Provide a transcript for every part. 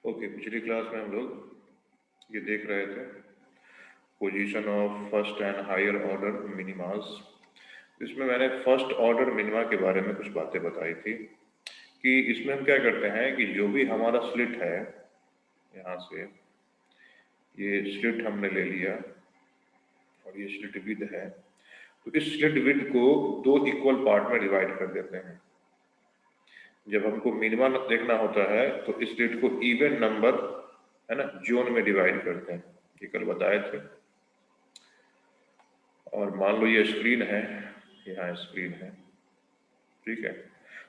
Okay, पिछली class में हम लोग ये देख रहे थे position of first and higher order minimas. इसमें मैंने फर्स्ट ऑर्डर मिनिमा के बारे में कुछ बातें बताई थी कि इसमें हम क्या करते हैं कि जो भी हमारा स्लिट है, यहाँ से ये स्लिट हमने ले लिया और ये स्लिट विड्थ है, तो इस स्लिट विड्थ को दो इक्वल पार्ट में डिवाइड कर देते हैं। जब हमको मिनिमा देखना होता है तो इस स्लिट को इवन नंबर है ना जोन में डिवाइड करते हैं, ये कल बताए थे। और मान लो ये स्क्रीन है, यहाँ स्क्रीन है, ठीक है।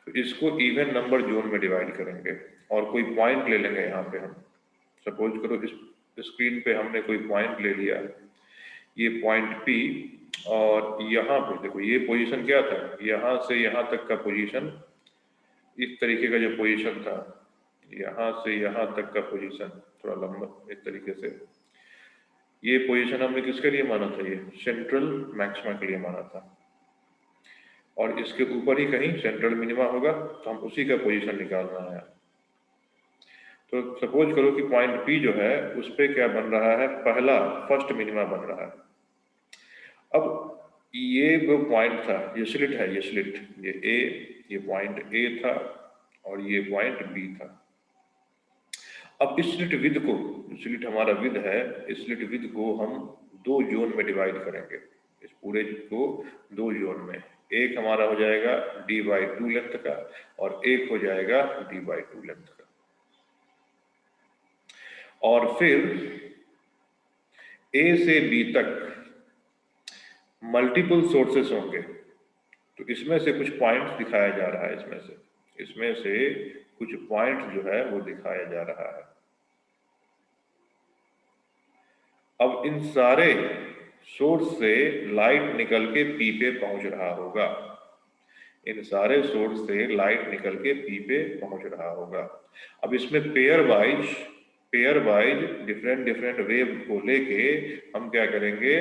तो इसको इवन नंबर जोन में डिवाइड करेंगे और कोई पॉइंट ले लेंगे। यहाँ पे हम सपोज करो इस स्क्रीन पे हमने कोई पॉइंट ले लिया, ये पॉइंट P, और यहाँ पे देखो ये पोजीशन क्या था, यहाँ से यहाँ तक का पोजीशन, इस तरीके का जो पोजीशन था, यहाँ से यहाँ तक का पोजीशन थोड़ा लंबा इस तरीके से, ये पोजीशन हमने किसके लिए माना था, ये सेंट्रल मैक्सिमा के लिए माना था। और इसके ऊपर ही कहीं सेंट्रल मिनिमा होगा, तो हम उसी का पोजीशन निकालना है। तो सपोज करो कि पॉइंट P जो है उस पर क्या बन रहा है, पहला फर्स्ट मिनिमा बन रहा है। अब ये वो पॉइंट था, ये स्लिट है, ये स्लिट, ये A, ये पॉइंट A था और ये पॉइंट B था। अब इस स्लिट विद को, स्लिट हमारा विद है, इस स्लिट विद को हम दो जोन में डिवाइड करेंगे। इस पूरे को दो जोन में, एक हमारा हो जाएगा d/2 लेंथ का और एक हो जाएगा d/2 लेंथ का। और फिर A से B तक मल्टीपल सोर्सेस होंगे, तो इसमें से कुछ पॉइंट्स दिखाया जा रहा है, इसमें से कुछ पॉइंट जो है वो दिखाया जा रहा है। अब इन सारे सोर्स से लाइट निकल के P पे पहुंच रहा होगा, इन सारे सोर्स से लाइट निकल के P पे पहुंच रहा होगा। अब इसमें पेयर वाइज डिफरेंट वेव को लेके हम क्या करेंगे,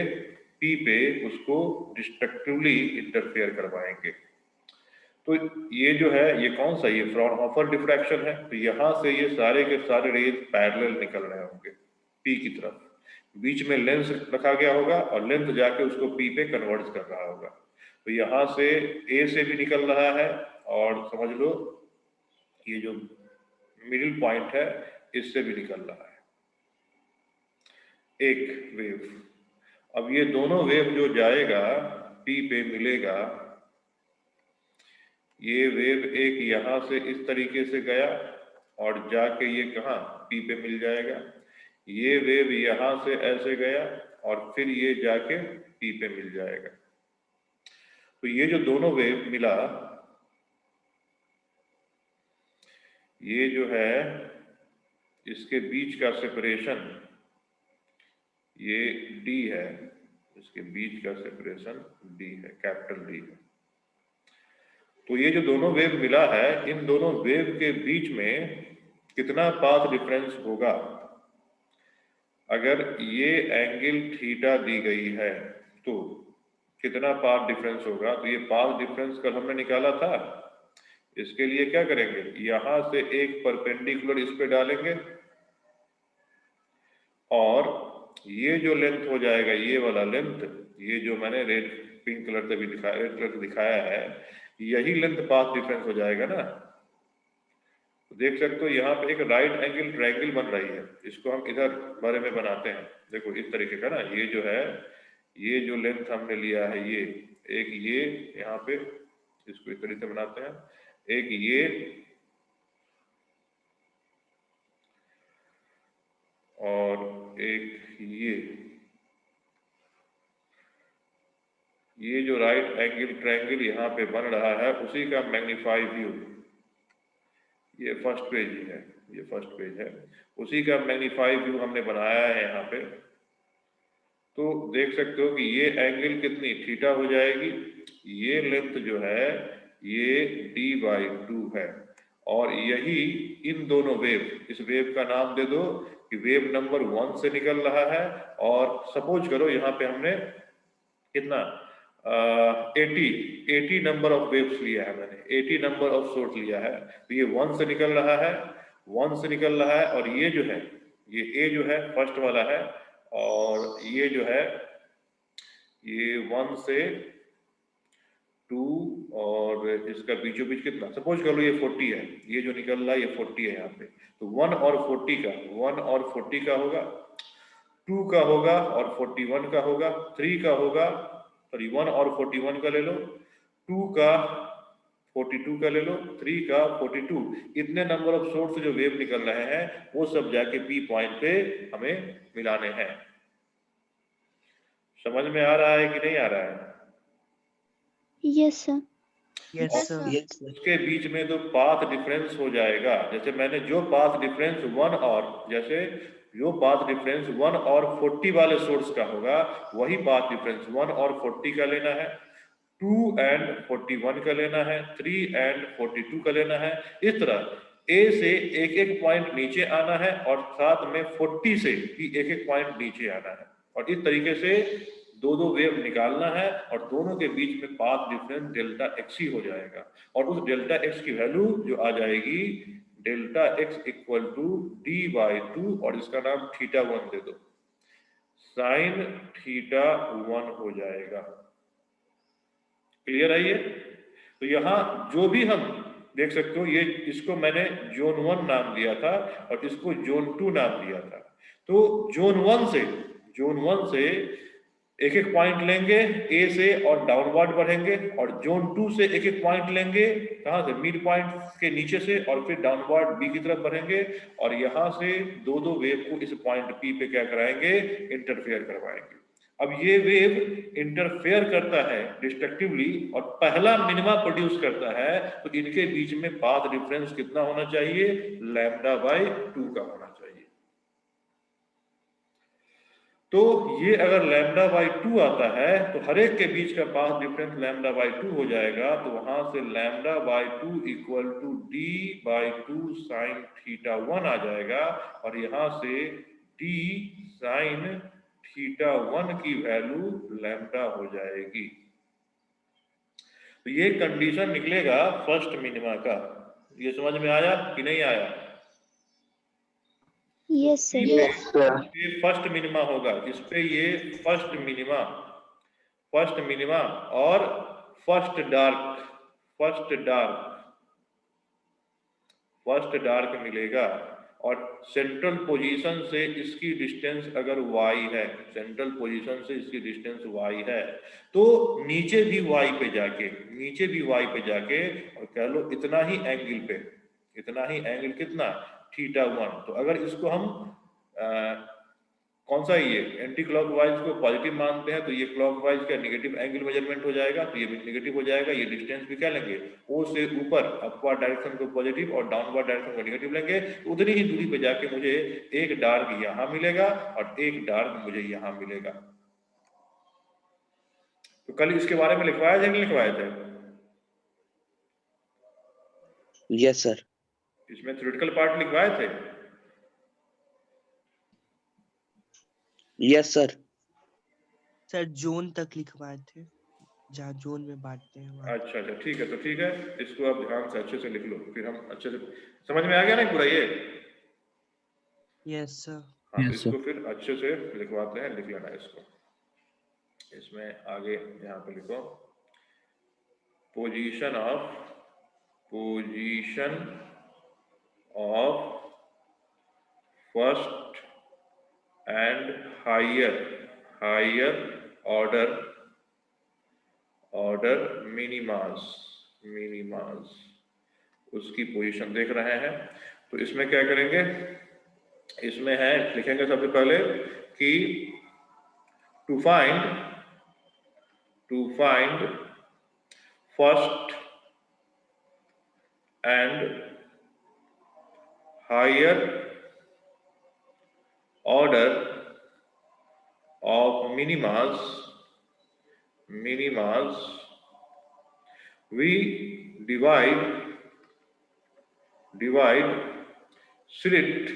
P पे उसको डिस्ट्रक्टिवली इंटरफेयर करवाएंगे। तो ये जो है, ये कौन सा, ये फ्राउनहोफर डिफ्रैक्शन है। तो यहाँ से ये सारे के सारे रेज पैरेलल निकल रहे होंगे P की तरफ, बीच में लेंस रखा गया होगा और लेंथ जाके उसको P पे कन्वर्ट कर रहा होगा। तो यहाँ से A से भी निकल रहा है और समझ लो ये जो मिडिल पॉइंट है इससे भी निकल रहा है एक वेव। अब ये दोनों वेव जो जाएगा P पे मिलेगा, ये वेव एक यहाँ से इस तरीके से गया और जाके ये कहाँ P पे मिल जाएगा, ये वेव यहाँ से ऐसे गया और फिर ये जाके P पे मिल जाएगा। तो ये जो दोनों वेव मिला, ये जो है इसके बीच का सेपरेशन, ये D है, इसके बीच का सेपरेशन D है, कैपिटल D है। तो ये जो दोनों वेव मिला है, इन दोनों वेव के बीच में कितना पाथ डिफरेंस होगा। अगर ये एंगल थीटा दी गई है तो कितना पाथ डिफरेंस होगा, तो ये पाथ डिफरेंस कल हमने निकाला था। इसके लिए क्या करेंगे, यहां से एक परपेंडिकुलर इस पे डालेंगे और ये जो लेंथ हो जाएगा, ये वाला लेंथ, ये जो मैंने रेड पिंक कलर से भी दिखाया, रेड कलर से दिखाया है, यही लेंथ पाथ डिफरेंस हो जाएगा ना। तो देख सकते हो यहाँ पे एक राइट एंगल ट्रायंगल बन रही है, इसको हम इधर बारे में बनाते हैं। देखो इस तरीके का ना, ये जो है, ये जो लेंथ हमने लिया है, ये एक, ये यहाँ पे इसको इस तरीके से बनाते हैं, एक ये और एक ये जो राइट एंगल ट्रायंगल यहाँ पे बन रहा है उसी का मैग्नीफाई व्यू, ये फर्स्ट पेज ही है, ये फर्स्ट पेज है, उसी का मैग्नीफाई व्यू हमने बनाया है यहाँ पे। तो देख सकते हो कि ये एंगल कितनी थीटा हो जाएगी, ये लेंथ जो है ये d/2 है। और यही इन दोनों वेव, इस वेव का नाम दे दो कि वेव नंबर 1 से निकल रहा है, और सपोज करो यहाँ पे हमने कितना 80 नंबर ऑफ वेव्स लिया है, मैंने 80 नंबर ऑफ सोर्स लिया है, तो ये 1 से निकल रहा है 1 से निकल रहा है, और ये जो है, ये ए जो है फर्स्ट वाला है, और ये जो है ये 1 से 2, और इसका बीचों बीच कितना, सपोज कर लो ये 40 है, ये जो निकल रहा है ये 40 है यहाँ पे, तो 1 और 40 का, 1 और 40 का होगा, 2 का होगा, और 41 का होगा, 3 का होगा, सॉरी 1 और 41 का ले लो, 2 का 42 का ले लो, 3 का 42, इतने नंबर ऑफ सोर्स जो वेव निकल रहे हैं वो सब जाके पी पॉइंट पे हमें मिलाने हैं। समझ में आ रहा है कि नहीं आ रहा है? Yes sir. Yes sir. उसके बीच में तो पाथ डिफरेंस हो जाएगा, जैसे मैंने जो पाथ डिफरेंस 1 और, जैसे जो पाथ डिफरेंस 1 और 40 वाले सोर्स का होगा वही पाथ डिफरेंस 1 और 40 का लेना है, 2 एंड 41 का लेना है, 3 एंड 42 का लेना है। इस तरह ए से एक एक पॉइंट नीचे आना है, और साथ में 40 से भी एक एक पॉइंट नीचे आना है, और इस तरीके से दो दो वेव निकालना है, और दोनों के बीच में पाथ डिफरेंस डेल्टा एक्स ही हो जाएगा, और उस डेल्टा एक्स की वैल्यू जो आ जाएगी delta x equal to d/2, और इसका नाम θ1 दे दो, साइन θ1 हो जाएगा। क्लियर है ये? तो यहाँ जो भी हम देख सकते हो, ये इसको मैंने जोन 1 नाम दिया था और इसको जोन 2 नाम दिया था। तो जोन 1 से एक एक पॉइंट लेंगे ए से और डाउनवर्ड बढ़ेंगे, और जोन 2 से एक एक पॉइंट लेंगे, कहां से, मिड पॉइंट के नीचे से, और फिर डाउनवर्ड बी की तरफ बढ़ेंगे, और यहां से दो दो वेव को इस पॉइंट पी पे क्या कराएंगे, इंटरफेयर करवाएंगे। अब ये वेव इंटरफेयर करता है डिस्ट्रक्टिवली और पहला मिनिमा प्रोड्यूस करता है, तो इनके बीच में पाथ डिफरेंस कितना होना चाहिए, λ/2 का होना चाहिए। तो ये अगर λ/2 आता है तो हर एक के बीच का पाथ डिफरेंस λ/2 हो जाएगा, तो वहां से λ/2 इक्वल टू d/2 साइन θ1 आ जाएगा, और यहां से d साइन θ1 की वैल्यू लैम्डा हो जाएगी। तो ये कंडीशन निकलेगा फर्स्ट मिनिमा का। ये समझ में आया कि नहीं आया? Yes sir. फर्स्ट मिनिमा होगा, इस पे ये फर्स्ट मिनिमा और फर्स्ट डार्क मिलेगा, और सेंट्रल पोजीशन से इसकी डिस्टेंस अगर y है, सेंट्रल पोजीशन से इसकी डिस्टेंस y है, तो नीचे भी y पे जाके और कह लो इतना ही एंगल कितना, θ1। तो अगर इसको हम कौन सा, ये एंटी क्लॉकवाइज को पॉजिटिव मानते हैं, तो ये क्लॉकवाइज का नेगेटिव एंगल मेजरमेंट हो जाएगा, तो ये भी नेगेटिव हो जाएगा। ये डिस्टेंस भी क्या लेंगे, ओ से ऊपर अपवर्ड डायरेक्शन को पॉजिटिव और डाउनवर्ड डायरेक्शन को नेगेटिव लेंगे, तो उतनी ही दूरी पे जाके मुझे एक डार्क यहाँ मिलेगा और एक डार्क मुझे यहाँ मिलेगा। तो कल इसके बारे में लिखवाया थे, नहीं लिखवाए थे? Yes sir. इसमें थ्योरेटिकल पार्ट लिखवाए थे? Yes sir. सर जोन तक लिखवाए थे, जहाँ जोन में बांटते हैं वहाँ। अच्छा अच्छा, ठीक है, तो ठीक है, इसको आप ध्यान से अच्छे से लिख लो, फिर हम अच्छे से समझ में आ गया ना पूरा ये? Yes sir. हाँ, इसको फिर अच्छे से लिखवाते हैं, लिख लेना इसको। इसमें आगे यहाँ पे लिखो, position of first and higher order minimas, उसकी पोजीशन देख रहे हैं। तो इसमें क्या करेंगे, इसमें है, लिखेंगे सबसे पहले कि to find first and higher order of minimas we divide slit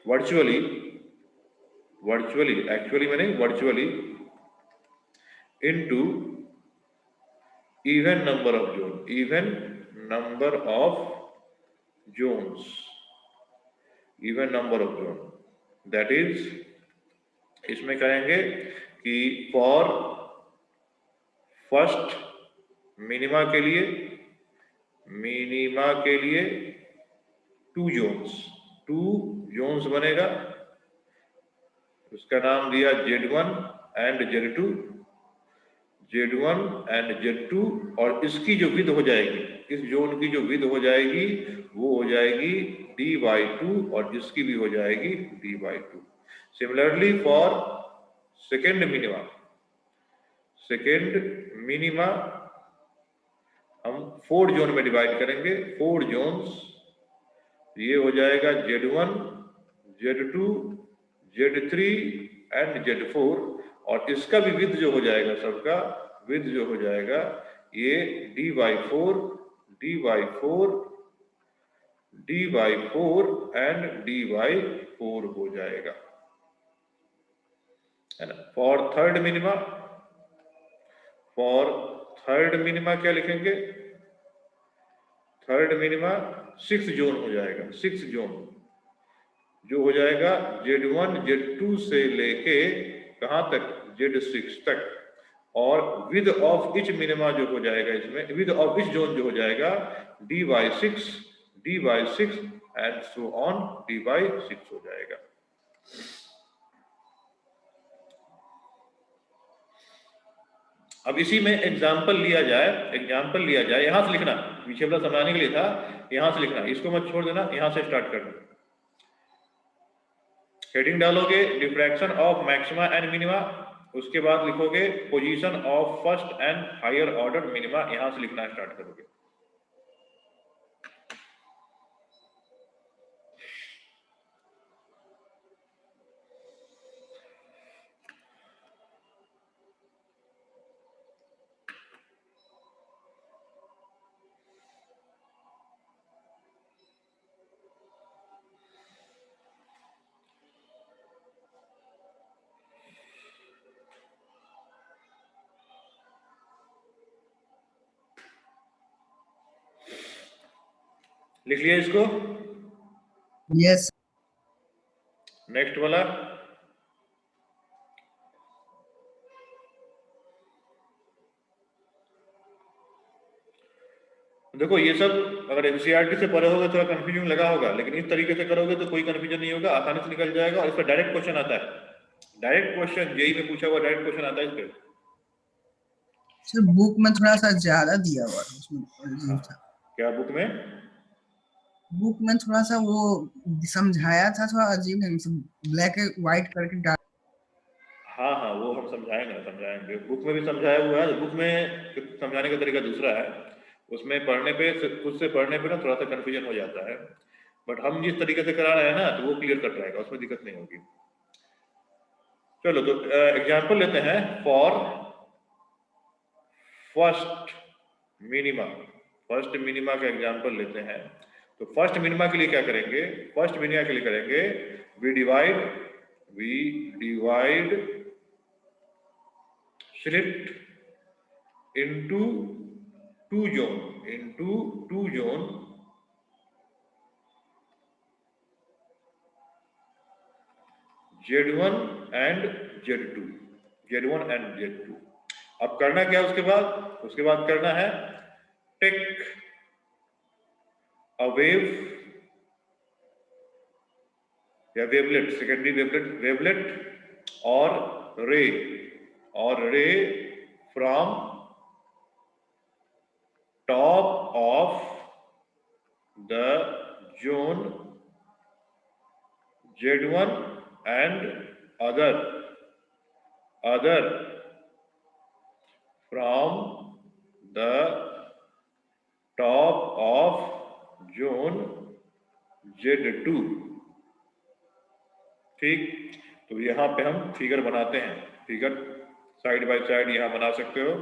virtually actually मैंने virtually into even number of zones even number of zone, that is इसमें कहेंगे कि फॉर फर्स्ट मिनिमा के लिए 2 जोन्स बनेगा, उसका नाम दिया Z1 एंड Z2, और इसकी जो विड्थ हो जाएगी, इस जोन की जो विड्थ हो जाएगी वो हो जाएगी d/2 और इसकी भी हो जाएगी d/2। Similarly for second minima हम 4 जोन में डिवाइड करेंगे, 4 जोन्स, ये हो जाएगा Z1, Z2, Z3 and Z4, और इसका भी विड्थ जो हो जाएगा, सबका विड्थ जो हो जाएगा ये d/4 एंड d/4 हो जाएगा, है ना। फॉर थर्ड मिनिमा क्या लिखेंगे? थर्ड मिनिमा 6 जोन हो जाएगा, 6 जोन जो हो जाएगा Z1 Z2 से लेके कहां तक, Z6 तक, और विद ऑफ इच मिनिमा जो हो जाएगा, इसमें विद ऑफ इच जोन जो हो जाएगा d/6 and so on d/6 हो जाएगा। अब इसी में एग्जाम्पल लिया जाए, यहां से लिखना, पीछे वाला समझाने के लिए था, यहां से लिखना, इसको मत छोड़ देना, यहां से स्टार्ट करना। हेडिंग डालोगे diffraction of maxima and minima, उसके बाद लिखोगे position of first and higher order minima, यहां से लिखना स्टार्ट करोगे। लिख लिया इसको? यस। नेक्स्ट वाला, देखो ये सब अगर एनसीईआरटी से पढ़े होगे थोड़ा कंफ्यूजन लगा होगा, लेकिन इस तरीके से करोगे तो कोई कंफ्यूजन नहीं होगा, आसानी से निकल जाएगा। और इस पर डायरेक्ट क्वेश्चन आता है, डायरेक्ट क्वेश्चन जेईई में पूछा हुआ डायरेक्ट क्वेश्चन आता है इस पे। सर बुक में थोड़ा सा ज्यादा दिया हुआ था, उसमें अजीब था। क्या बुक में? बुक में थोड़ा सा वो समझाया था, थोड़ा अजीब ढंग से ब्लैक एंड व्हाइट करके डाल। हाँ हाँ, वो हम समझाएंगे, बुक में भी समझाया हुआ है, बुक में समझाने का तरीका दूसरा है, उसमें पढ़ने पे खुद से पढ़ने पे ना थोड़ा सा कंफ्यूजन हो जाता है, बट हम जिस तरीके से करा रहे हैं ना तो वो क्लियर कट रहेगा, उसमें दिक्कत नहीं होगी। चलो तो एग्जांपल लेते हैं फॉर फर्स्ट मिनिमा का एग्जांपल लेते हैं। तो फर्स्ट मिनिमा के लिए क्या करेंगे? फर्स्ट मिनिमा के लिए करेंगे we divide slit into two zone Z1 and Z2। अब करना क्या उसके बाद करना है टेक अ वेव या वेवलेट, सेकेंडरी वेवलेट और ray from top of the zone Z1 and other from the top of zone Z2। ठीक, तो यहां पे हम फिगर बनाते हैं, फिगर साइड बाय साइड यहां बना सकते हो।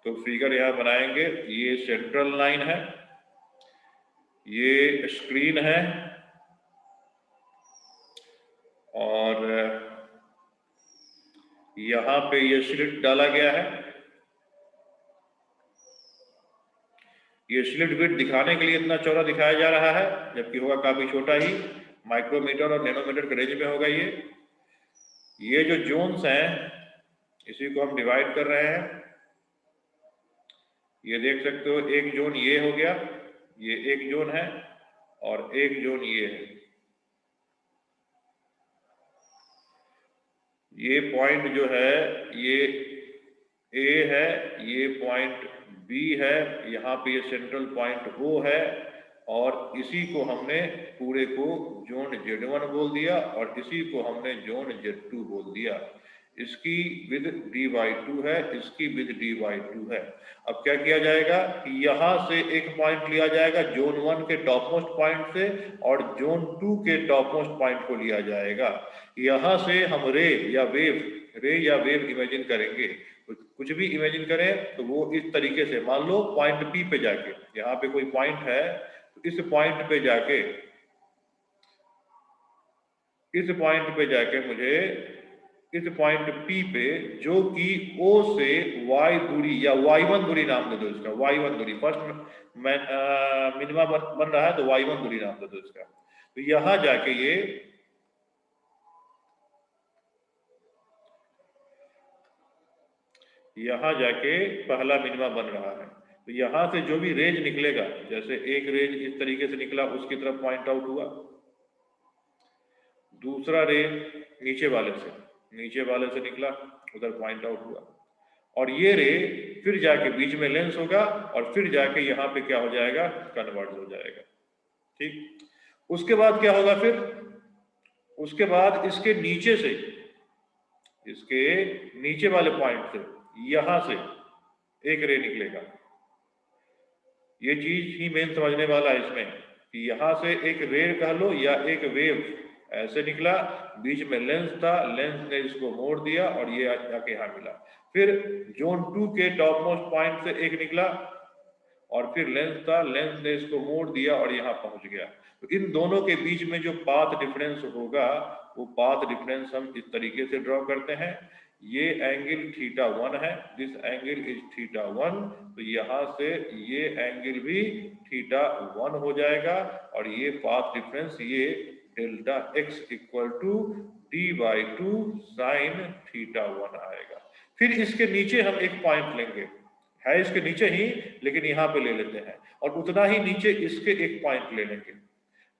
तो फिगर यहां बनाएंगे, ये सेंट्रल लाइन है, ये स्क्रीन है, और यहां पे ये स्लिट डाला गया है। ये स्लिट विड्थ दिखाने के लिए इतना चौड़ा दिखाया जा रहा है, जबकि होगा काफी छोटा ही, माइक्रोमीटर और नैनोमीटर के रेंज में होगा। ये जो जोन्स हैं इसी को हम डिवाइड कर रहे हैं। ये देख सकते हो, एक जोन ये हो गया, ये एक जोन है, और एक जोन ये है। ये पॉइंट जो है ये ए है, ये पॉइंट बी है, यहाँ पे ये सेंट्रल पॉइंट O है, और इसी को हमने पूरे को जोन Z1 बोल दिया और इसी को हमने जोन Z2 बोल दिया। इसकी विद d/2 है, इसकी विद d/2 है। अब क्या किया जाएगा कि यहाँ से एक पॉइंट लिया जाएगा जोन 1 के टॉप मोस्ट पॉइंट से, और जोन 2 के टॉप मोस्ट पॉइंट को लिया जाएगा। यहाँ से हम रे या वेव इमेजिन करेंगे। कुछ भी इमेजिन करें तो वो इस तरीके से, मान लो पॉइंट P पे जाके, यहाँ पे कोई पॉइंट है तो इस पॉइंट पे जाके मुझे इस पॉइंट P पे, जो कि O से Y दूरी या Y1 दूरी नाम दे दो इसका, Y1 दूरी, फर्स्ट मिनिमा बन रहा है तो Y1 दूरी नाम दे दो इसका। तो यहाँ जाके पहला मिनिमा बन रहा है। तो यहाँ से जो भी रेंज निकलेगा, जैसे एक रेंज इस तरीके से निकला, उसकी तरफ पॉइंट आउट हुआ, दूसरा रेंज नीचे वाले से निकला, उधर पॉइंट आउट हुआ, और ये रे फिर जाके बीच में लेंस होगा और फिर जाके यहाँ पे क्या हो जाएगा, कन्वर्ज हो जाएगा। ठीक, उसके बाद क्या होगा, फिर उसके बाद इसके नीचे वाले पॉइंट से, यहां से एक रे निकलेगा। ये चीज ही मेन समझने वाला है इसमें कि यहां से एक रे कह लो या एक वेव ऐसे निकला, बीच में लेंस था, लेंस ने इसको मोड़ दिया और ये जाके यहाँ मिला। फिर जोन 2 के टॉप मोस्ट पॉइंट से एक निकला और फिर लेंस था, लेंस ने इसको मोड़ दिया और यहाँ पहुंच गया। तो इन दोनों के बीच में जो पाथ डिफरेंस होगा, वो पाथ डिफरेंस हम इस तरीके से ड्रॉ करते हैं। ये एंगल θ1 है, दिस एंगल इज θ1, तो यहाँ से ये एंगल भी θ1 हो जाएगा, और ये पाथ डिफरेंस ये delta x equal to d/2 sin θ1 आएगा। फिर इसके नीचे हम एक पॉइंट लेंगे, है इसके नीचे ही लेकिन यहाँ पे ले लेते हैं, और उतना ही नीचे इसके एक पॉइंट ले लेंगे।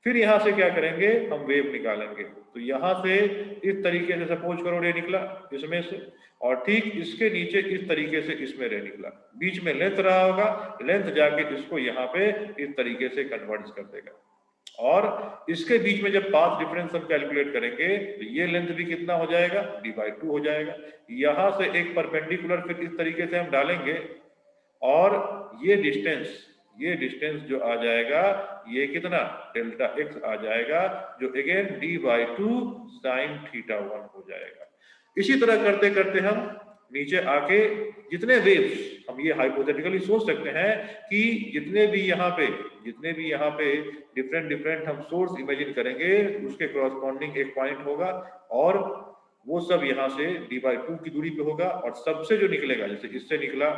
फिर यहाँ से क्या करेंगे, हम वेव निकालेंगे। तो यहाँ से इस तरीके से सपोज करो रे निकला इसमें से, और ठीक इसके नीचे इस तरीके से इसमें रे निकला, बीच में लेंथ रहा होगा, लेंथ जाके इसको यहाँ पे इस तरीके से कन्वर्ट कर देगा। और इसके बीच में जब पाथ डिफरेंस हम कैलकुलेट करेंगे तो ये लेंथ भी कितना हो जाएगा, d/2 हो जाएगा। यहाँ से एक परपेंडिकुलर फिर इस तरीके से हम डालेंगे, और ये डिस्टेंस जो आ जाएगा, ये कितना, डेल्टा x आ जाएगा, जो अगेन d/2 sin θ1 हो जाएगा। इसी तरह करते करते हम नीचे आके जितने वेव्स, हम ये हाइपोथेटिकली सोच सकते हैं कि जितने भी यहाँ पे डिफरेंट हम सोर्स इमेजिन करेंगे, उसके कॉरस्पॉन्डिंग एक पॉइंट होगा, और वो सब यहाँ से d/2 की दूरी पे होगा, और सबसे जो निकलेगा, जैसे इससे निकला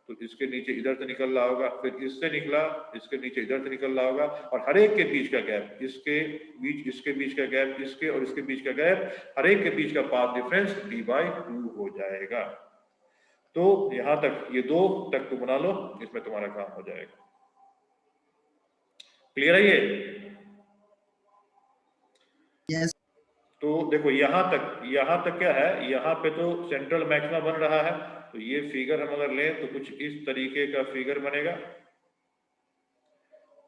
तो इसके नीचे इधर से निकल रहा होगा, फिर इससे निकला, इसके नीचे इधर से निकल रहा होगा, और हर एक के बीच का गैप, इसके बीच का गैप, इसके और इसके बीच का गैप, हर एक के बीच का पाथ डिफरेंस d/2 हो जाएगा। तो यहां तक, ये 2 तक तो बना लो, इसमें तुम्हारा काम हो जाएगा। क्लियर है ये? यस। तो देखो यहाँ तक क्या है, यहाँ पे तो सेंट्रल मैक्सिमा बन रहा है, तो ये फिगर हम अगर लें तो कुछ इस तरीके का फिगर बनेगा,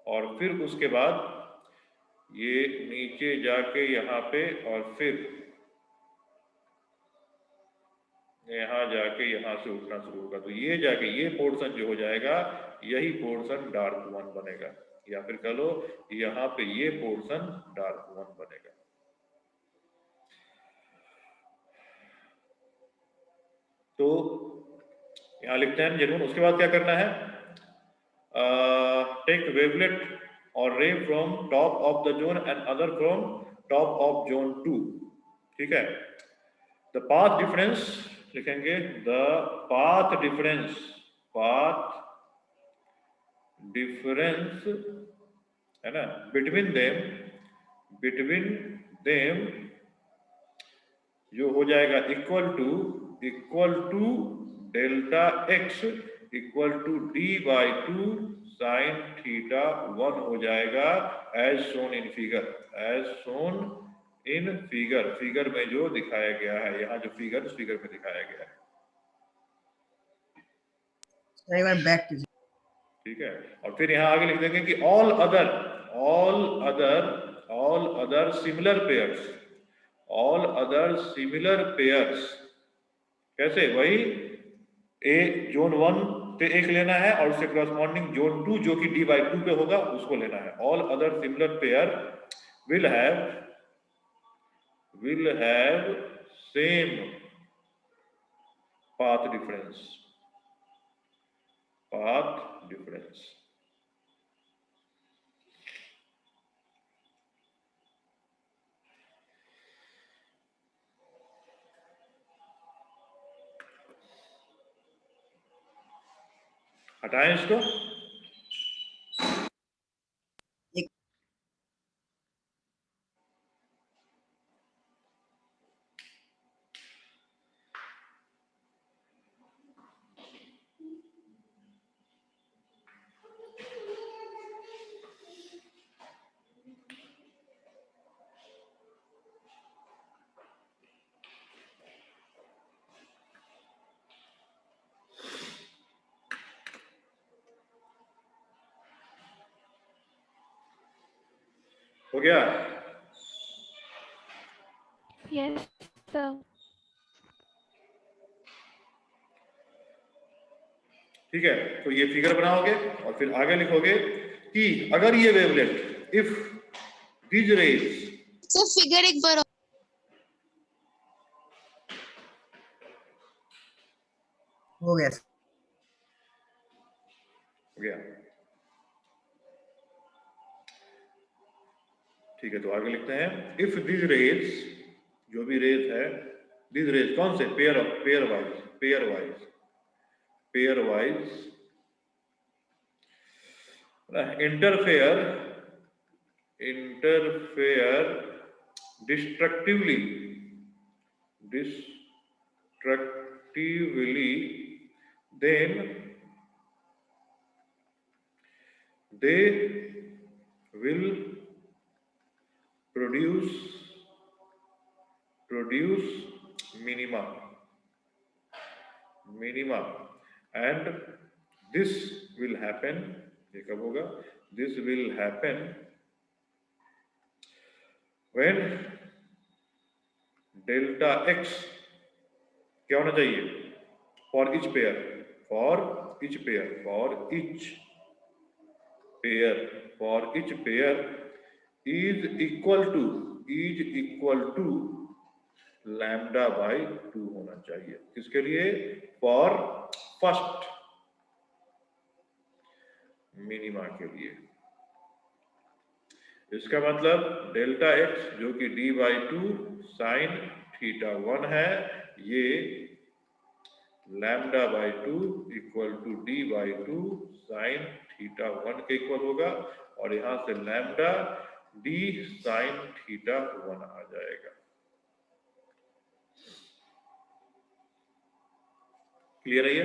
और फिर उसके बाद ये नीचे जाके यहाँ पे, और फिर यहाँ जाके यहाँ से उठना शुरू होगा। तो ये जाके ये पोर्शन जो हो जाएगा, यही पोर्शन डार्क 1 बनेगा, या फिर कह लो यहाँ पे ये पोर्शन डार्क 1 बनेगा। तो यहाँ लिखते हैं जरूर। उसके बाद क्या करना है, टेक वेवलेट और ray from top of the zone and other from top of zone 2। ठीक है, द पाथ डिफरेंस लिखेंगे, द पाथ डिफरेंस है ना, बिटवीन बिटवीन देम जो हो जाएगा equal to delta x equal to d by two sine theta 1 हो जाएगा as shown in figure, figure में जो दिखाया गया है, यहाँ जो फिगर में दिखाया गया है। एक बार बैक कीजिए। ठीक है, और फिर यहाँ आगे लिख देंगे कि ऑल अदर सिमिलर पेयर्स, कैसे, वही ए जोन 1 पे एक लेना है और उससे करस्पॉन्डिंग जोन 2 जो कि d/2 पे होगा उसको लेना है। All other similar pair will have same path difference. हटाएं इसको। हो गया? Yes, sir. ठीक है, तो ये फिगर बनाओगे और फिर आगे लिखोगे कि अगर ये wavelet if these rays, sir figure एक बार हो गया। हो गया। ठीक है, तो आगे लिखते हैं इफ these rays, जो भी रेज है, these rays कौन से, pair wise interfere destructively then they will produce minima, and this will happen, ये कब होगा, this will happen when delta x क्या होना चाहिए, for each pair is equal to lambda by 2 होना चाहिए। किसके लिए, for फर्स्ट मिनिमा के लिए। इसका मतलब डेल्टा एक्स जो कि d/2 साइन थीटा 1 है, ये λ/2 equal to d/2 sign theta 1 के इक्वल होगा, और यहां से लैम्डा d साइन थीटा 1 आ जाएगा। क्लियर है ये?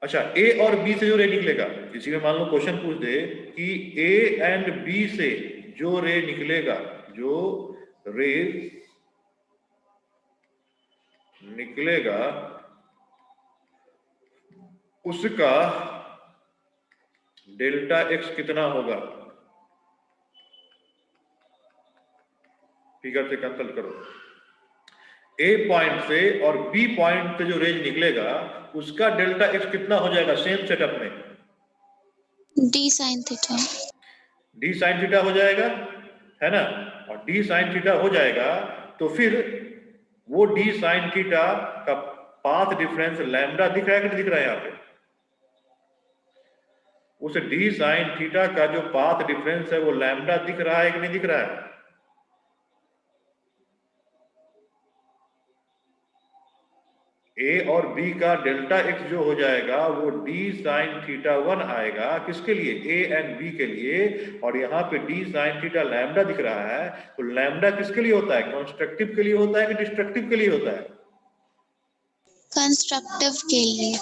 अच्छा, ए और बी से जो रे निकलेगा, किसी में मान लो क्वेश्चन पूछ दे कि ए एंड बी से जो रे निकलेगा, जो रे निकलेगा उसका डेल्टा एक्स कितना होगा, फिगर से कंसल्ट करो। ए पॉइंट से और बी पॉइंट से जो रेंज निकलेगा उसका डेल्टा एक्स कितना हो जाएगा सेम सेटअप में, डी साइन थीटा हो जाएगा, है ना। और डी साइन थीटा हो जाएगा तो फिर वो डी साइन थीटा का पाथ डिफरेंस लैम्डा दिख रहा है कि नहीं दिख रहा है यहाँ पे, उस डी साइन थीटा का जो पाथ डिफरेंस है वो लैम्डा दिख रहा है कि नहीं दिख रहा है। ए और बी का डेल्टा एक्स जो हो जाएगा वो डी साइन थीटा 1 आएगा, किसके लिए? ए एंड बी के लिए। और यहाँ पे डी साइन थीटा लैम्डा दिख रहा है, तो लैम्डा किसके लिए होता है? कंस्ट्रक्टिव के लिए होता है कि डिस्ट्रक्टिव के लिए होता है? कंस्ट्रक्टिव के लिए।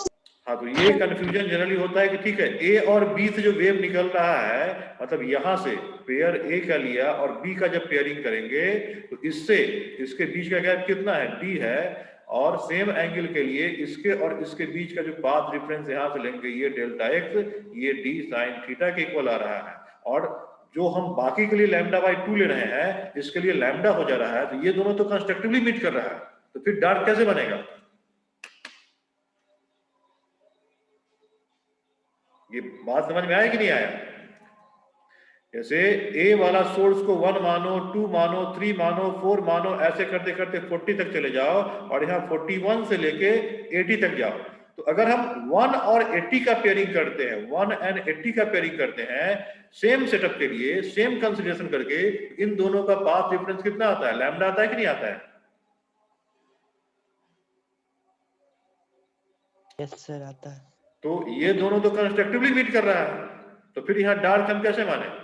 हाँ, तो ये कंफ्यूजन जनरली होता है कि ठीक है, ए और बी से जो वेव निकल रहा है, मतलब यहां से पेयर ए का लिया और बी का जब पेयरिंग करेंगे तो इससे इसके बीच का गैप कितना है? डी है। और सेम एंगल के लिए इसके और इसके बीच का जो पाथ डिफरेंस यहां से लेंगे ये डेल्टा एक्स, ये डी साइन थीटा के इक्वल आ रहा है। और जो हम बाकी के लिए लैम्डा बाई 2 ले रहे हैं, इसके लिए लैम्डा हो जा रहा है, तो ये दोनों तो कंस्ट्रक्टिवली मीट कर रहा है, तो फिर डार्क कैसे बनेगा? ये बात समझ में आया कि नहीं आया? जैसे ए वाला सोर्स को 1 मानो, 2 मानो, 3 मानो, 4 मानो, ऐसे करते करते 40 तक चले जाओ और यहाँ 41 से लेके 80 तक जाओ। तो अगर हम 1 और 80 का पेयरिंग करते हैं, 1 एंड 80 का पेयरिंग करते हैं सेम सेटअप के लिए, सेम कंसीडरेशन करके, इन दोनों का पाथ डिफरेंस कितना आता है? लैम्डा आता है कि नहीं आता है? यस सर, आता है। तो ये दोनों तो कंस्ट्रक्टिवली मीट कर रहा है, तो फिर यहाँ डार्क हम कैसे माने?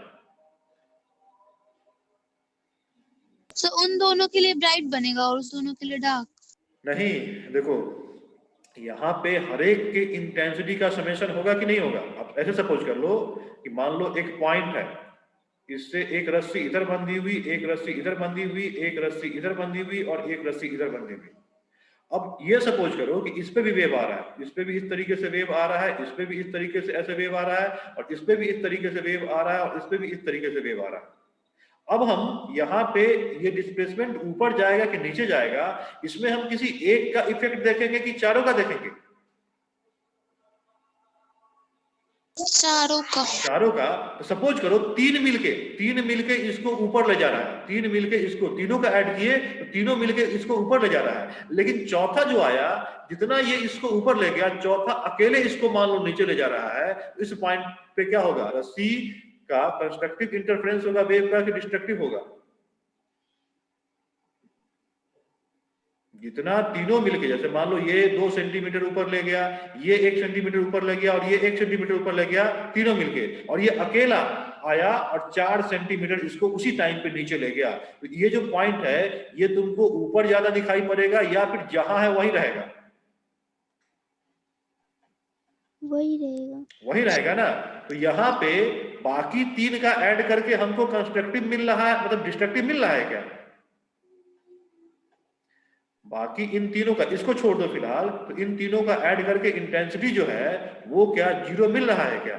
So उन दोनों के लिए ब्राइट बनेगा और उस दोनों के लिए डार्क? नहीं, देखो यहाँ पे हर एक के इंटेंसिटी का समेशन होगा कि नहीं होगा? अब ऐसे सपोज कर लो कि मान लो एक पॉइंट है, इससे एक रस्सी इधर बंधी हुई, एक रस्सी इधर बंधी हुई, एक रस्सी इधर बंधी हुई और एक रस्सी इधर बंधी हुई। अब ये सपोज करो कि इस पे भी वेव आ रहा है, इस पे भी इस तरीके से वेव आ रहा है, इस पे भी इस तरीके से ऐसे वेव आ रहा है, और इस पे भी इस तरीके से वेव आ रहा है, और इस पे भी इस तरीके से वेव आ रहा है। अब हम यहाँ पे ये डिस्प्लेसमेंट ऊपर जाएगा कि नीचे जाएगा, इसमें हम किसी एक का इफेक्ट देखेंगे कि चारों का देखेंगे? चारों का। तो सपोज करो तीन मिलके इसको ऊपर ले जा रहा है, तीन मिलके इसको, तीनों का ऐड किए तो तीनों मिलके इसको ऊपर ले जा रहा है। लेकिन चौथा जो आया, जितना ये इसको ऊपर ले गया, चौथा अकेले इसको मान लो नीचे ले जा रहा है, इस पॉइंट पे क्या होगा? रस्सी का कंस्ट्रक्टिव इंटरफेरेंस होगा वेव का कि डिस्ट्रक्टिव होगा? जितना तीनों मिलके, जैसे मान लो ये 2 सेंटीमीटर ऊपर ले गया, ये 1 सेंटीमीटर ऊपर ले गया और ये 1 सेंटीमीटर ऊपर ले गया, तीनों मिलके, और ये अकेला आया और 4 सेंटीमीटर इसको उसी टाइम पे नीचे ले गया। तो ये जो पॉइंट है ये तुमको ऊपर ज्यादा दिखाई पड़ेगा या फिर जहां है वही रहेगा? वही रहेगा ना। तो यहाँ पे बाकी 3 का ऐड करके हमको कंस्ट्रक्टिव मिल रहा है, मतलब डिस्ट्रक्टिव मिल रहा है क्या? बाकी इन तीनों का, इसको छोड़ दो फिलहाल, तो इन तीनों का ऐड करके इंटेंसिटी जो है वो क्या 0 मिल रहा है क्या?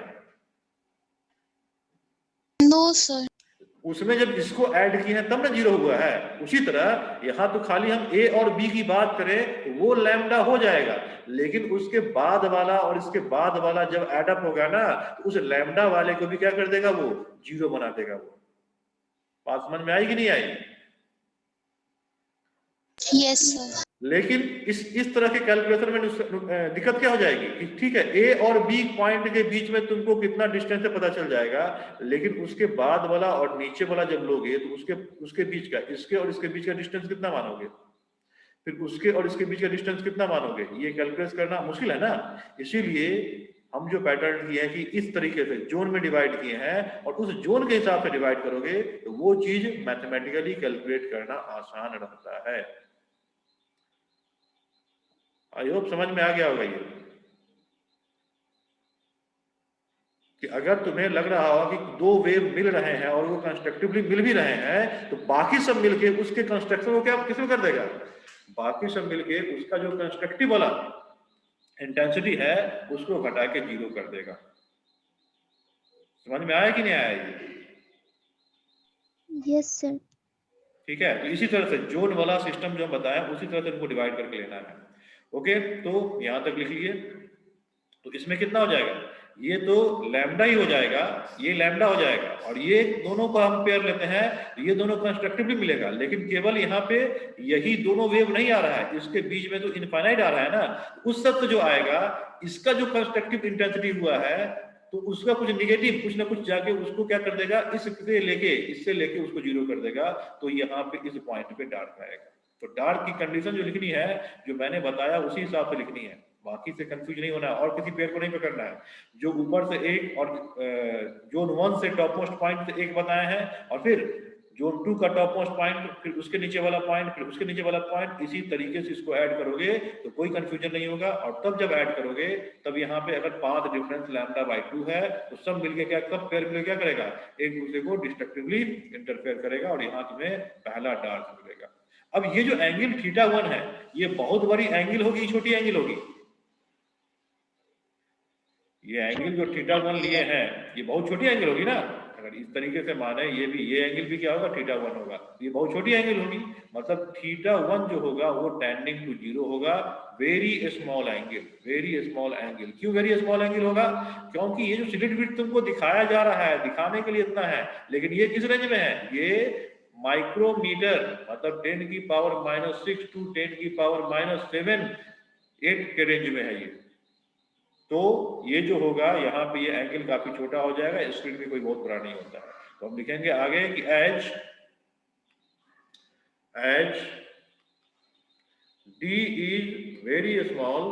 No sir. उसमें जब इसको ऐड किए हैं तब ना 0 हुआ है। उसी तरह यहाँ तो खाली हम ए और बी की बात करें तो वो लैम्डा हो जाएगा, लेकिन उसके बाद वाला और इसके बाद वाला जब एडअप होगा ना, तो उस लैम्डा वाले को भी क्या कर देगा? वो 0 बना देगा। वो बात समझ में आई कि नहीं आई? Yes sir. लेकिन इस तरह के कैलकुलेशन में दिक्कत क्या हो जाएगी कि ठीक है, ए और बी पॉइंट के बीच में तुमको कितना डिस्टेंस है पता चल जाएगा, लेकिन उसके बाद वाला और नीचे वाला जब लोगे तो उसके बीच का, इसके और इसके बीच का डिस्टेंस कितना मानोगे? फिर उसके और इसके बीच का डिस्टेंस कितना मानोगे? ये कैलकुलेट करना मुश्किल है ना। इसीलिए हम जो पैटर्न किए हैं कि इस तरीके से जोन में डिवाइड किए हैं, और उस जोन के हिसाब से डिवाइड करोगे तो वो चीज मैथमेटिकली कैलकुलेट करना आसान रहता है। आई होप समझ में आ गया होगा ये, कि अगर तुम्हें लग रहा होगा कि 2 वेव मिल रहे हैं और वो कंस्ट्रक्टिवली मिल भी रहे हैं, तो बाकी सब मिलके उसके कंस्ट्रक्शन को क्या किसमें कर देगा? बाकी सब मिलके उसका जो कंस्ट्रक्टिव वाला इंटेंसिटी है उसको घटा के 0 कर देगा। समझ में आया कि नहीं आया ये? Yes sir. ठीक है, तो इसी तरह से जोन वाला सिस्टम जो हम बताया उसी तरह से इनको डिवाइड करके लेना है। ओके, तो यहां तक लिख लीजिए। तो इसमें कितना हो जाएगा? ये तो लैम्डा ही हो जाएगा, ये लैम्डा हो जाएगा, और ये दोनों को हम पेयर लेते हैं तो ये दोनों कंस्ट्रक्टिवली मिलेगा। लेकिन केवल यहाँ पे यही दोनों वेव नहीं आ रहा है, इसके बीच में तो इनफाइनाइट आ रहा है ना। उस सब जो आएगा, इसका जो कंस्ट्रक्टिव इंटेंसिटी हुआ है तो उसका कुछ निगेटिव कुछ ना कुछ जाके उसको क्या कर देगा? इससे लेके उसको 0 कर देगा। तो यहाँ पे इस पॉइंट पे डार्क आएगा। तो डार्क की कंडीशन जो लिखनी है, जो मैंने बताया उसी हिसाब से लिखनी है, बाकी से कंफ्यूज नहीं होना है और किसी पेयर को नहीं पकड़ना है। जो ऊपर से एक और जोन 1 से टॉप मोस्ट पॉइंट से एक बताए हैं, और फिर जोन 2 का टॉप मोस्ट पॉइंट, फिर उसके नीचे वाला पॉइंट, फिर उसके नीचे वाला पॉइंट, इसी तरीके से इसको ऐड करोगे तो कोई कंफ्यूजन नहीं होगा। और तब जब ऐड करोगे तब यहाँ पे अगर पाथ डिफरेंस λ/2 है तो सब मिलके क्या, सब पेयर मिलकर क्या करेगा, एक दूसरे को डिस्ट्रक्टिवली इंटरफेयर करेगा और यहाँ तुम्हें पहला डार्क मिलेगा। अब ये जो एंगल θ1 है, ये बहुत बड़ी एंगल होगी, छोटी एंगल होगी? ये एंगल जो θ1 लिए हैं, ये बहुत छोटी एंगल होगी ना। अगर इस तरीके से माने, ये भी, ये एंगल भी क्या होगा, θ1 होगा, ये बहुत छोटी एंगल होगी। मतलब θ1 जो होगा वो टेंडिंग टू 0 होगा, very small angle, very small angle. क्यों वेरी स्मॉल एंगल होगा? क्योंकि ये जो स्लिट विड्थ तुमको दिखाया जा रहा है, दिखाने के लिए इतना है, लेकिन ये किस रेंज में है, ये माइक्रोमीटर, मतलब 10 की पावर -6 टू 10 की पावर -7 8 के रेंज में है ये। तो ये जो होगा यहाँ पे, ये एंगल काफी छोटा हो जाएगा, स्क्रीन में कोई बहुत बड़ा नहीं होता है। तो हम लिखेंगे आगे कि as d is very small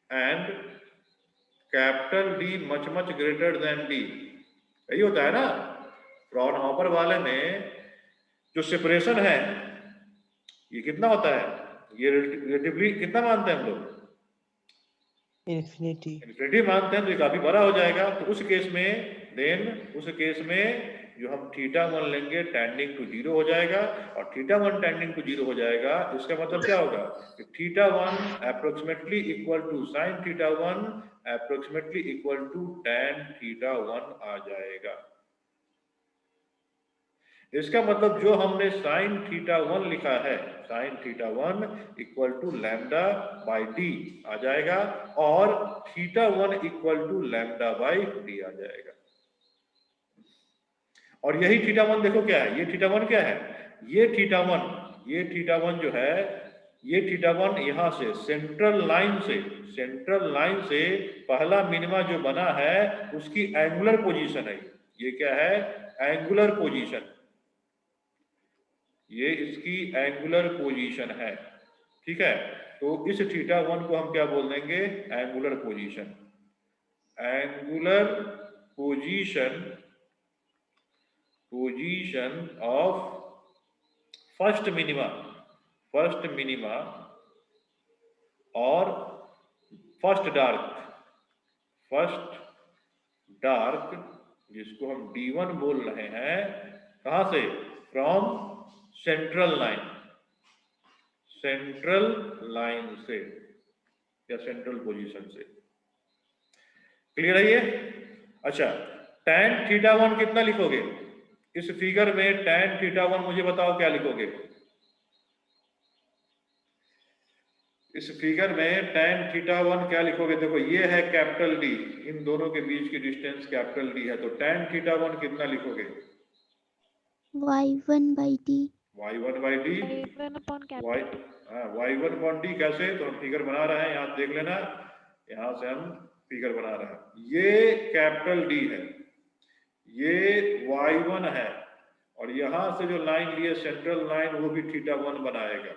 and capital D much greater than D। यही होता है ना फ्रॉनहोफर वाले में, जो सेपरेशन है ये कितना होता है, ये रिलेटिवली कितना मानते हैं हम लोग, इन्फिनिटी मानते हैं, तो ये काफी बड़ा हो जाएगा। तो उस केस में जो हम θ1 लेंगे टेंडिंग टू 0 हो जाएगा, और θ1 टेंडिंग टू 0 हो जाएगा, इसका मतलब क्या होगा कि θ1 approximately equal to sin θ1 approximately equal to tan θ1 आ जाएगा। इसका मतलब जो हमने sin θ1 लिखा है, sin θ1 इक्वल टू λ/d आ जाएगा, और θ1 इक्वल टू λ/d आ जाएगा। और यही θ1 देखो क्या है, ये θ1 क्या है, ये θ1 जो है, ये θ1 यहाँ से सेंट्रल लाइन से पहला मिनिमा जो बना है उसकी एंगुलर पोजीशन है। ये क्या है, एंगुलर पोजीशन, ये इसकी एंगुलर पोजीशन है, ठीक है। तो इस θ1 को हम क्या बोल देंगे, angular position, angular position of first minima और फर्स्ट डार्क, जिसको हम D1 बोल रहे हैं, कहां से, फ्रॉम सेंट्रल लाइन से या सेंट्रल पोजीशन से। क्लियर है ये? अच्छा, tan θ1 कितना लिखोगे इस फिगर में? tan θ1 मुझे बताओ क्या लिखोगे इस फिगर में? tan θ1 क्या लिखोगे? देखो ये है कैपिटल D, इन दोनों के बीच की डिस्टेंस कैपिटल D है, तो tan θ1 कितना लिखोगे? y1/d। y1/d, y1/d कैसे? तो हम फिगर बना रहे हैं, यहाँ देख लेना, यहाँ से हम फिगर बना रहे हैं। ये कैपिटल D है, ये y1 है, और यहां से जो लाइन लिए सेंट्रल लाइन, वो भी θ1 बनाएगा,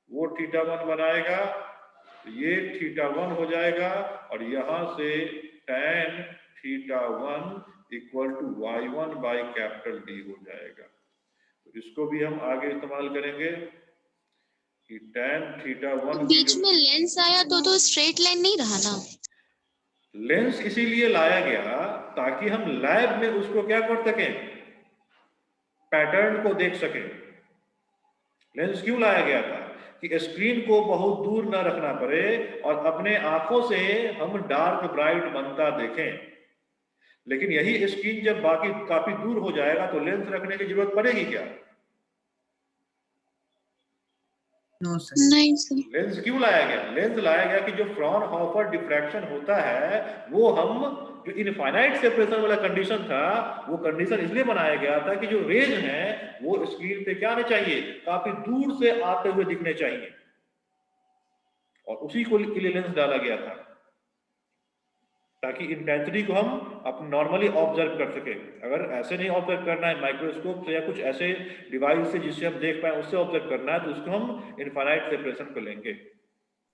वो θ1 बनाएगा, ये θ1 हो जाएगा, और यहां से tan θ1 इक्वल टू y1/D हो जाएगा। तो इसको भी हम आगे इस्तेमाल करेंगे कि tan θ1 बीच में लेंस आया तो स्ट्रेट लाइन नहीं रहा ना। लेंस इसीलिए लाया गया ताकि हम लैब में उसको क्या कर सकें, पैटर्न को देख सकें। लेंस क्यों लाया गया था? कि स्क्रीन को बहुत दूर न रखना पड़े और अपने आंखों से हम डार्क ब्राइट बनता देखें। लेकिन यही स्क्रीन जब बाकी काफी दूर हो जाएगा तो लेंस रखने की जरूरत पड़ेगी क्या? नो सर, नहीं सर। लेंस क्यों लाया गया? लेंस लाया गया कि जो फ्रॉनहोफर डिफ्रैक्शन होता है, वो हम जो इनफाइनाइट सेपरेशन वाला कंडीशन था, वो कंडीशन इसलिए बनाया गया था कि जो रेज हैं वो स्क्रीन पे क्या आने चाहिए, काफी दूर से आते हुए दिखने चाहिए, और उसी को के लिए लेंस डाला गया था, ताकि इंटेंसिटी को हम अपने नॉर्मली ऑब्जर्व कर सके। अगर ऐसे नहीं ऑब्जर्व करना है माइक्रोस्कोप से या कुछ ऐसे डिवाइस से जिससे हम देख पाए उससे ऑब्जर्व करना है, तो उसको हम इनफाइनाइट सेपरेशन पे लेंगे।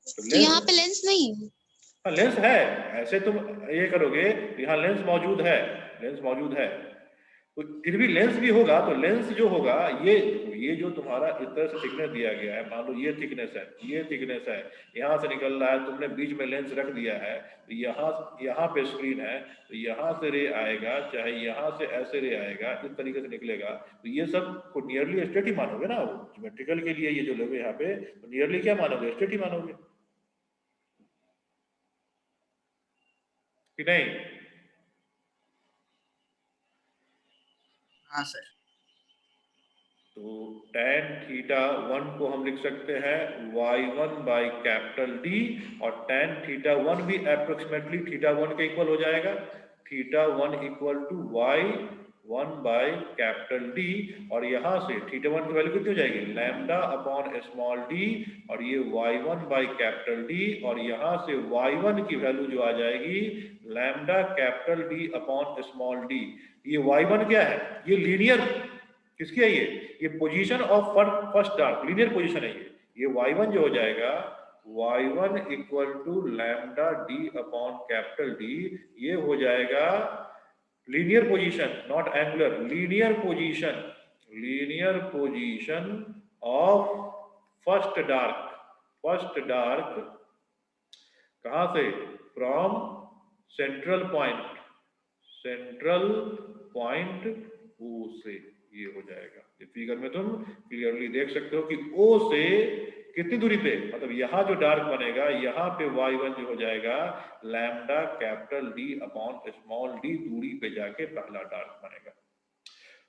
तो यहाँ पे लेंस नहीं है? हाँ लेंस है, ऐसे तुम ये करोगे, यहाँ लेंस मौजूद है, लेंस मौजूद है, तो फिर भी लेंस भी होगा, तो लेंस जो होगा ये जो तुम्हारा इस तरह से थिकनेस दिया गया है, मान लो ये थिकनेस है, ये थिकनेस है, यहाँ से निकल रहा है, तुमने बीच में लेंस रख दिया है, तो यहाँ पे स्क्रीन है, तो यहाँ से रे आएगा, चाहे यहाँ से ऐसे रे आएगा, इस तरीके से निकलेगा, तो ये सब को नियरली स्ट्रेट ही मानोगे ना। ज्योमेट्रिकल के लिए ये जो लोगे यहाँ पे, तो नियरली क्या मानोगे, स्ट्रेट ही मानोगे कि नहीं? हाँ सर। तो tan थीटा 1 को हम लिख सकते हैं y1 बाई कैपिटल D, और tan थीटा 1 भी अप्रोक्सीमेटली थीटा 1 के इक्वल हो जाएगा, theta 1 equal to y1 by capital D, और यहाँ से थीटा 1 की वैल्यू कितनी हो जाएगी, लैम्डा अपॉन स्मॉल d, और ये y1 बाई कैपिटल D, और यहाँ से y1 की वैल्यू जो आ जाएगी lambda capital D upon small d। ये y1 क्या है, ये लीनियर किसकी है, ये position of first dark, linear position है ये y1 जो हो जाएगा y1 equal to lambda d upon capital D, ये हो जाएगा linear position, not angular, linear position of first dark कहां से, फ्रॉम सेंट्रल पॉइंट O से, ये हो जाएगा। इस फिगर में तुम क्लियरली देख सकते हो कि O से कितनी दूरी पे, मतलब यहाँ जो डार्क बनेगा, यहाँ पे y1 जो हो जाएगा lambda capital D upon small d दूरी पे जाके पहला डार्क बनेगा।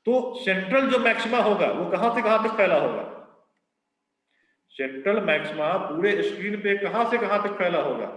तो सेंट्रल जो मैक्सिमा होगा वो कहां से कहां तक फैला होगा, सेंट्रल मैक्सिमा पूरे स्क्रीन पे कहां से कहां तक फैला होगा,